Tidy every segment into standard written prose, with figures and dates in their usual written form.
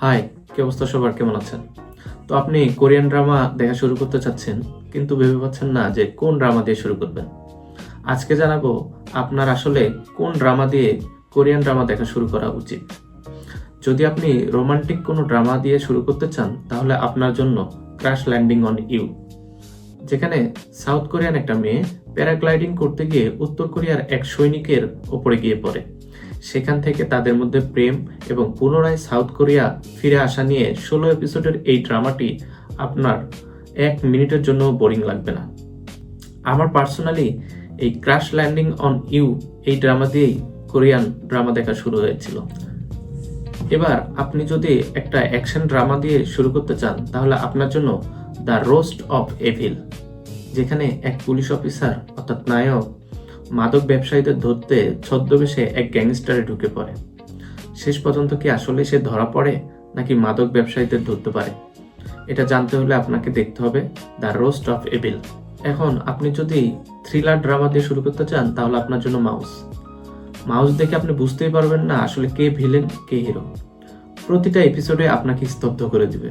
High, কি অবস্থা সবার, কেমন আছেন? তো আপনি কোরিয়ান ড্রামা দেখা শুরু করতে চাচ্ছেন, কিন্তু ভেবে পাচ্ছেন না যে কোন ড্রামা দিয়ে শুরু করবেন। আজকে জানাবো আপনার আসলে কোন ড্রামা দিয়ে কোরিয়ান ড্রামা দেখা শুরু করা উচিত। যদি আপনি রোমান্টিক কোনো ড্রামা দিয়ে শুরু করতে চান, তাহলে আপনার জন্য ক্র্যাশ ল্যান্ডিং অন ইউ, যেখানে সাউথ কোরিয়ান একটা মেয়ে প্যারাগ্লাইডিং করতে গিয়ে উত্তর কোরিয়ার এক সৈনিকের ওপরে গিয়ে পড়ে। সেখান থেকে তাদের মধ্যে প্রেম এবং পুনরায় সাউথ কোরিয়া ফিরে আসা নিয়ে 16 এপিসোডের এই ড্রামাটি আপনার 1 মিনিটের জন্য বোরিং লাগবে না। আমার পার্সোনালি এই ক্র্যাশ ল্যান্ডিং অন ইউ এই ড্রামা দিয়েই কোরিয়ান ড্রামা দেখা শুরু হয়েছিল। এবার আপনি যদি একটা অ্যাকশন ড্রামা দিয়ে শুরু করতে চান, তাহলে আপনার জন্য দ্য রোস্ট অফ এভিল, যেখানে এক পুলিশ অফিসার অর্থাৎ নায়ক মাদক ব্যবসায়ীদের ধরতে ছদ্মবেশে এক গ্যাংস্টারে ঢুকে পড়ে। শেষ পর্যন্ত কি আসলে সে ধরা পড়ে নাকি মাদক ব্যবসায়ীদের ধরতে পারে, এটা জানতে হলে আপনাকে দেখতে হবে দ্য রোস্ট অফ এভিল। এখন আপনি যদি থ্রিলার ড্রামা দিয়ে শুরু করতে চান, তাহলে আপনার জন্য মাউস দেখে আপনি বুঝতেই পারবেন না আসলে কে ভিলেন কে হিরো। প্রতিটা এপিসোডে আপনাকে স্তব্ধ করে দিবে।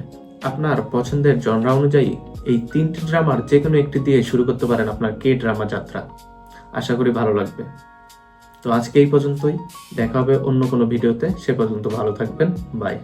আপনার পছন্দের জনরা অনুযায়ী এই 3টি ড্রামার যে কোনো একটি দিয়ে শুরু করতে পারেন আপনার কে ড্রামা যাত্রা। আশা করি ভালো লাগবে। তো আজকে এই পর্যন্তই, দেখা হবে অন্য কোনো ভিডিওতে। সে পর্যন্ত ভালো থাকবেন, বাই।